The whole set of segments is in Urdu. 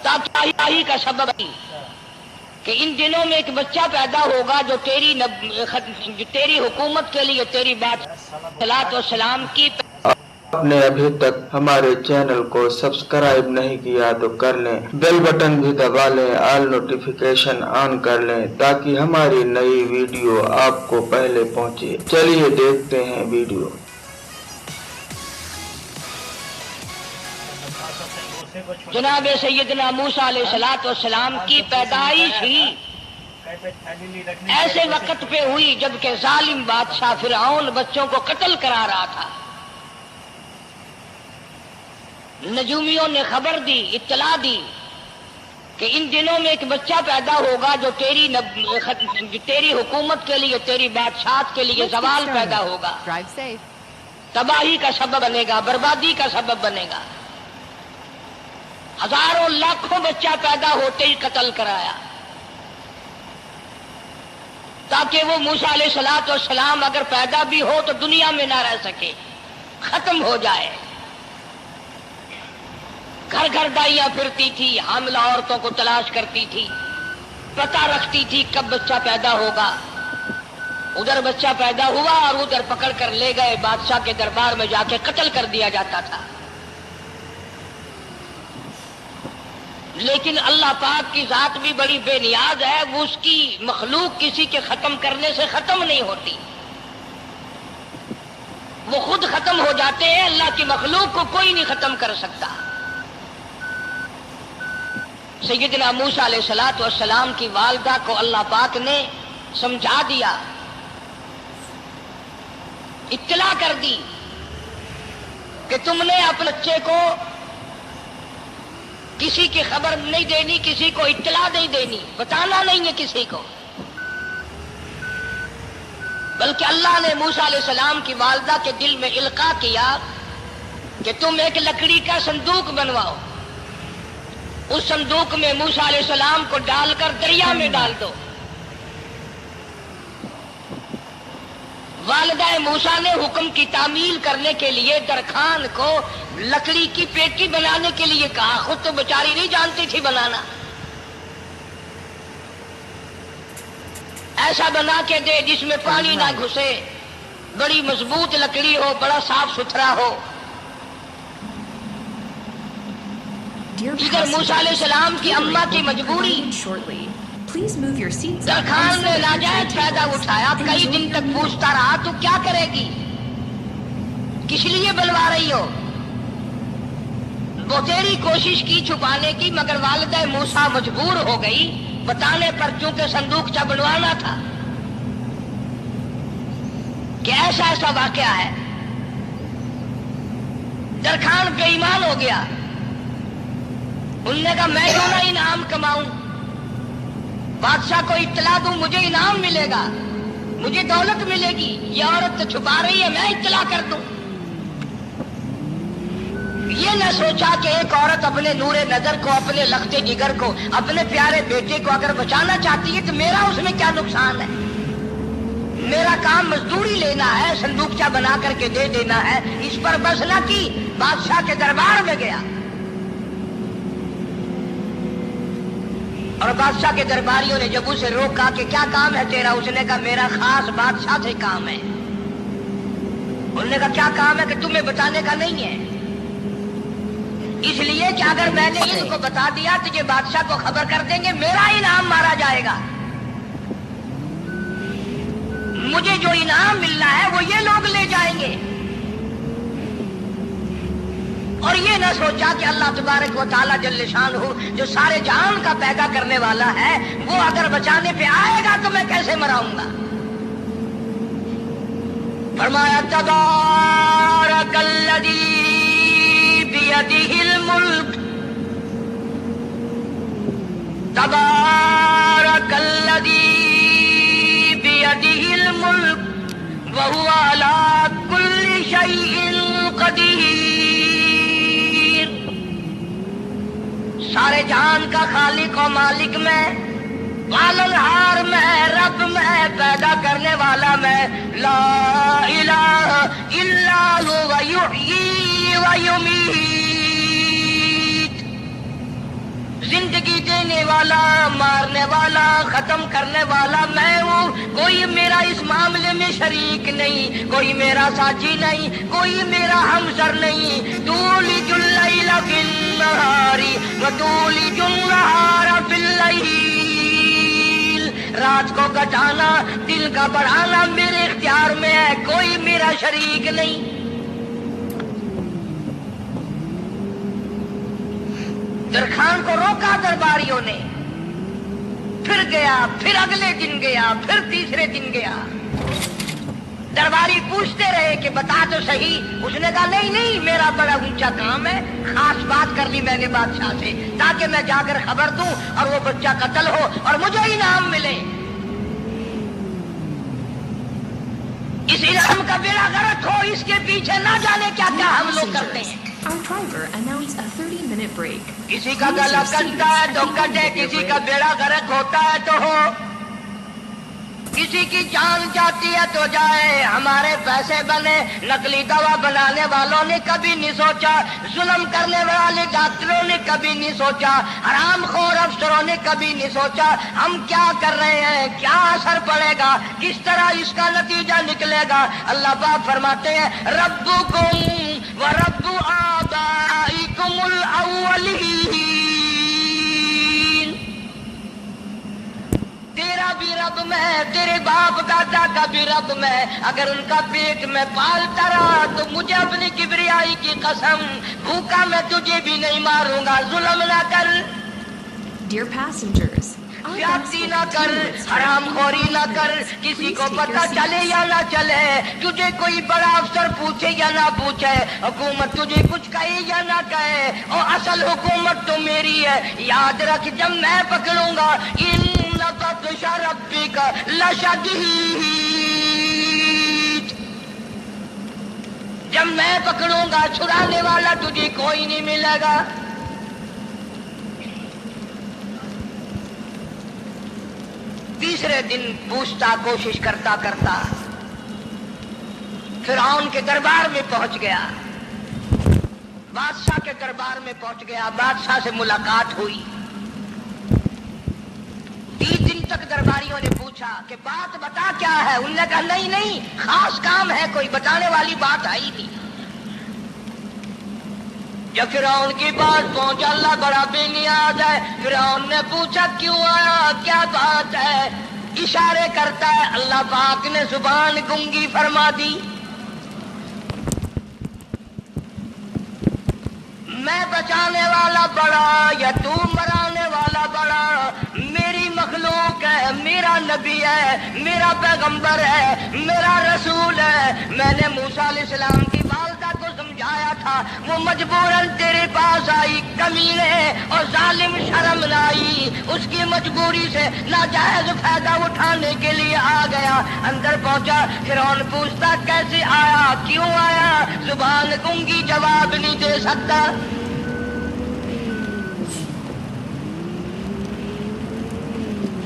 تباہی کا سبب کہ ان دنوں میں ایک بچہ پیدا ہوگا جو تیری حکومت کے لیے تیری بات صلاۃ و سلام کی. آپ نے ابھی تک ہمارے چینل کو سبسکرائب نہیں کیا تو کر لیں، بیل بٹن بھی دبا لیں، آل نوٹیفیکیشن آن کر لیں تاکہ ہماری نئی ویڈیو آپ کو پہلے پہنچے. چلیے دیکھتے ہیں ویڈیو. جناب سیدنا موسیٰ علیہ الصلوۃ والسلام کی پیدائش ہی ایسے وقت پہ ہوئی جبکہ ظالم بادشاہ فرعون بچوں کو قتل کرا رہا تھا. نجومیوں نے خبر دی، اطلاع دی کہ ان دنوں میں ایک بچہ پیدا ہوگا جو تیری حکومت کے لیے تیری بادشاہت کے لیے زوال پیدا ہوگا، تباہی کا سبب بنے گا، بربادی کا سبب بنے گا. ہزاروں لاکھوں بچہ پیدا ہوتے ہی قتل کرایا تاکہ وہ موسیٰ علیہ الصلوۃ والسلام اگر پیدا بھی ہو تو دنیا میں نہ رہ سکے، ختم ہو جائے. گھر گھر دائیاں پھرتی تھی، حاملہ عورتوں کو تلاش کرتی تھی، پتہ رکھتی تھی کب بچہ پیدا ہوگا. ادھر بچہ پیدا ہوا اور ادھر پکڑ کر لے گئے، بادشاہ کے دربار میں جا کے قتل کر دیا جاتا تھا. لیکن اللہ پاک کی ذات بھی بڑی بے نیاز ہے، وہ اس کی مخلوق کسی کے ختم کرنے سے ختم نہیں ہوتی، وہ خود ختم ہو جاتے ہیں. اللہ کی مخلوق کو کوئی نہیں ختم کر سکتا. سیدنا موسیٰ علیہ الصلوۃ والسلام کی والدہ کو اللہ پاک نے سمجھا دیا، اطلاع کر دی کہ تم نے اپنے بچے کو کسی کی خبر نہیں دینی، کسی کو اطلاع نہیں دینی، بتانا نہیں ہے کسی کو. بلکہ اللہ نے موسیٰ علیہ السلام کی والدہ کے دل میں القاء کیا کہ تم ایک لکڑی کا صندوق بنواؤ، اس صندوق میں موسیٰ علیہ السلام کو ڈال کر دریا میں ڈال دو. والدہ موسیٰ نے حکم کی تعمیل کرنے کے لیے درخان کو لکڑی کی پیٹی بنانے کے لیے کہا، خود تو بیچاری نہیں جانتی تھی بنانا. ایسا بنا کے دے جس میں پانی نہ گھسے، بڑی مضبوط لکڑی ہو، بڑا صاف ستھرا ہو. ادھر موسیٰ علیہ السلام کی اماں کی مجبوری، درخان نے ناجائز فائدہ اٹھایا، کئی دن تک پوچھتا رہا تو کیا کرے گی، کس لیے بلوا رہی ہو. بہتری کوشش کی چھپانے کی، مگر والدہ موسیٰ مجبور ہو گئی بتانے پر، چونکہ صندوقچہ بنوانا تھا کہ ایسا ایسا واقعہ ہے. درخان بے ایمان ہو گیا. انہوں نے کہا میں کیوں نہ انعام کماؤں، بادشاہ کو اطلاع دوں، مجھے انعام ملے گا، مجھے دولت ملے گی. یہ عورت چھپا رہی ہے، میں اطلاع کر دوں. یہ نہ سوچا کہ ایک عورت اپنے نور نظر کو، اپنے لخت جگر کو، اپنے پیارے بیٹے کو اگر بچانا چاہتی ہے تو میرا اس میں کیا نقصان ہے. میرا کام مزدوری لینا ہے، صندوقچہ بنا کر کے دے دینا ہے. اس پر بس نہ کی، بادشاہ کے دربار میں گیا اور بادشاہ کے درباریوں نے جب اسے روکا کہ کیا کام ہے تیرا، اس نے کہا میرا خاص بادشاہ سے کام ہے. انہوں نے کہا کیا کام ہے کہ تمہیں بتانے کا نہیں ہے، اس لیے کہ اگر میں نے ان کو بتا دیا تو یہ بادشاہ کو خبر کر دیں گے، میرا انعام مارا جائے گا. مجھے جو انعام ملنا ہے وہ یہ لوگ لے جائیں گے. اور یہ نہ سوچا کہ اللہ تبارک و تعالیٰ جل شانہ جو سارے جہان کا پیدا کرنے والا ہے، وہ اگر بچانے پہ آئے گا تو میں کیسے مراؤں گا. فرمایا تبارک الذی بیدہ الملک، تبارک الذی بیدہ الملک وہو علی کل شیء قدیر. سارے جہان کا خالق و مالک میں، پالنہار میں، رب میں، پیدا کرنے والا میں، لا الہ الا هو یحیی و یمیت. جینے والا، مارنے والا، ختم کرنے والا میں ہوں. کوئی میرا اس معاملے میں شریک نہیں، کوئی میرا ساتھی نہیں، کوئی میرا ہمسر نہیں. تولج اللیل فی النہار وتولج النہار فی اللیل. رات کو گھٹانا، دن کا بڑھانا میرے اختیار میں ہے، کوئی میرا شریک نہیں. درخان کو روکا درباریوں نے، پھر گیا، پھر اگلے دن گیا، پھر تیسرے دن گیا. درباری پوچھتے رہے کہ بتا تو صحیح. اس نے کہا نہیں میرا بڑا اونچا کام ہے، خاص بات کر لی میں نے بادشاہ سے تاکہ میں جا کر خبر دوں اور وہ بچہ قتل ہو اور مجھے انعام ملے. اس انعام کا بیڑا غرق ہو، اس کے پیچھے نہ جانے کیا کیا ہم لوگ کرتے ہیں. کسی کا گلا کٹتا ہے تو کٹے، کسی کا بیڑا غرق ہوتا ہے تو ہو، کسی کی جان جاتی ہے تو جائے. ہمارے پیسے بنے، نقلی دوا بنانے والوں نے کبھی نہیں سوچا، ظلم کرنے والے ڈاکٹروں نے کبھی نہیں سوچا، حرام خور افسروں نے کبھی نہیں سوچا ہم کیا کر رہے ہیں، کیا اثر پڑے گا، کس طرح اس کا نتیجہ نکلے گا. اللہ پاک فرماتے ہیں ربکم ورب آبائکم الاولین. تیرا بھی رب میں، تیرے باپ دادا کا بھی رب میں. اگر ان کا پیٹ میں پالتا رہا تو مجھے اپنی کبریائی کی قسم، بھوکا میں تجھے بھی نہیں ماروں گا. ظلم نہ کر، Dear passengers, زیادتی نہ کر، حرام خوری نہ کر. کسی کو پتہ چلے یا نہ چلے، تجھے کوئی بڑا افسر پوچھے یا نہ پوچھے، حکومت تجھے کچھ کہے یا نہ کہے، اور اصل حکومت تو میری ہے. یاد رکھ جب میں پکڑوں گا ان بطش ربک لشدید، جب میں پکڑوں گا چھڑانے والا تجھے کوئی نہیں ملے گا. تیسرے دن پوچھتا، کوشش کرتا کرتا فرعون کے دربار میں پہنچ گیا، بادشاہ کے دربار میں پہنچ گیا. بادشاہ سے ملاقات ہوئی. 30 دن تک درباریوں نے پوچھا کہ بات بتا کیا ہے. انہوں نے کہا نہیں خاص کام ہے، کوئی بتانے والی بات آئی نہیں. جب فرعون کی بات پہنچا، اللہ بڑا بے نیاز ہے. فرعون نے پوچھا کیوں آیا، کیا بات ہے. اشارے کرتا ہے، اللہ پاک نے زبان گنگی فرما دی. میں بچانے والا بڑا یا تو مرانے والا بڑا، میری مخلوق ہے، میرا نبی ہے، میرا پیغمبر ہے، میرا رسول ہے. میں نے موسیٰ علیہ السلام کی والدہ کو سمجھایا تھا، وہ مجبوراً تیرے پاس آئی. کمینے اور ظالم شرم لائی، اس کی مجبوری سے ناجائز فائدہ اٹھانے کے لیے آ گیا. اندر پہنچا، فرعون پوچھتا کیسے آیا، کیوں آیا. زبان گنگی جواب نہیں دے سکتا.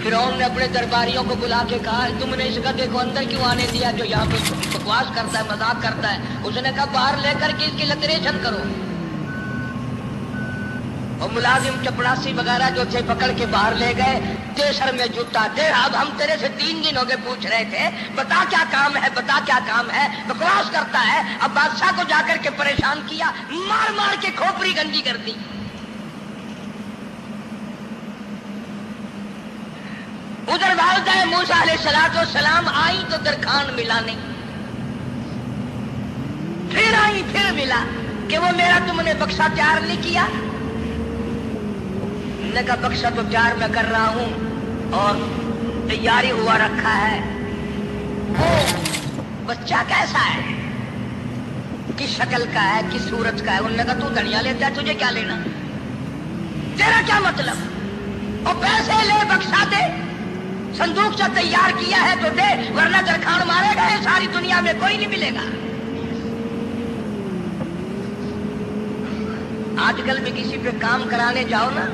فرعون نے اپنے درباریوں کو بلا کے کہا تم نے اس گدھے کو اندر کیوں آنے دیا جو یہاں پہ بکواس کرتا ہے، مذاق کرتا ہے. اس نے کہا باہر لے کر کے اس کی لتریشن کرو. اور ملازم چپڑاسی وغیرہ جو تھے پکڑ کے باہر لے گئے. تیسر میں جھوٹا دے، اب ہم تیرے سے 3 دن ہو گئے پوچھ رہے تھے بتا کیا کام ہے، بتا کیا کام ہے، بکواس کرتا ہے. اب بادشاہ کو جا کر کے پریشان کیا، مار مار کے کھوپڑی گندی کر دی. ادھر والدہ موسیٰ علیہ السلام آئی تو درخان ملا نہیں. پھر آئی، پھر ملا کہ وہ میرا تم نے بکسا تیار نہیں کیا. نے کہا بکسا تو تیار میں کر رہا ہوں اور تیاری ہوا رکھا ہے. وہ بچہ کیسا ہے، کس شکل کا ہے، کس صورت کا ہے. انہوں نے کہا تو دھڑیا لیتا ہے، تجھے کیا لینا، تیرا کیا مطلب. اور پیسے لے، بکسا دے، صندوق سے تیار کیا ہے تو دے، ورنہ درخان مارے گا ساری دنیا میں کوئی نہیں ملے گا. آج کل بھی کسی پہ کام کرانے جاؤ نا،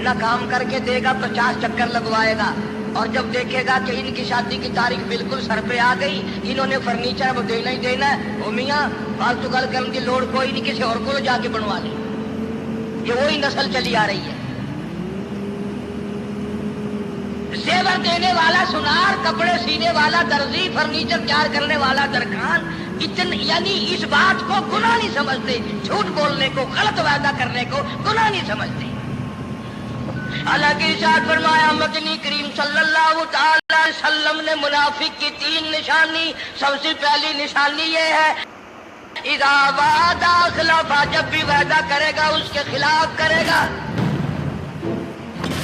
نہ کام کر کے دے گا 50 چکر لگوائے گا، اور جب دیکھے گا کہ ان کی شادی کی تاریخ بالکل سر پہ آ گئی، انہوں نے فرنیچر وہ دینا ہی دینا ہے، وہ میاں فالتو گل کرنے کی لوڑ کوئی نہیں، کسی اور کو جا کے بنوا لے. یہ وہی نسل چلی آ رہی ہے. زیور دینے والا سنار، کپڑے سینے والا درزی، فرنیچر تیار کرنے والا درخان، یعنی اس بات کو گناہ نہیں سمجھتے، جھوٹ بولنے کو، غلط وعدہ کرنے کو گناہ نہیں سمجھتے۔ حالانکہ ارشاد فرمایا مدنی کریم صلی اللہ تعالی علیہ وسلم نے منافق کی 3 نشانی، سب سے پہلی نشانی یہ ہے اذا وعد اخلف، جب بھی وعدہ کرے گا اس کے خلاف کرے گا۔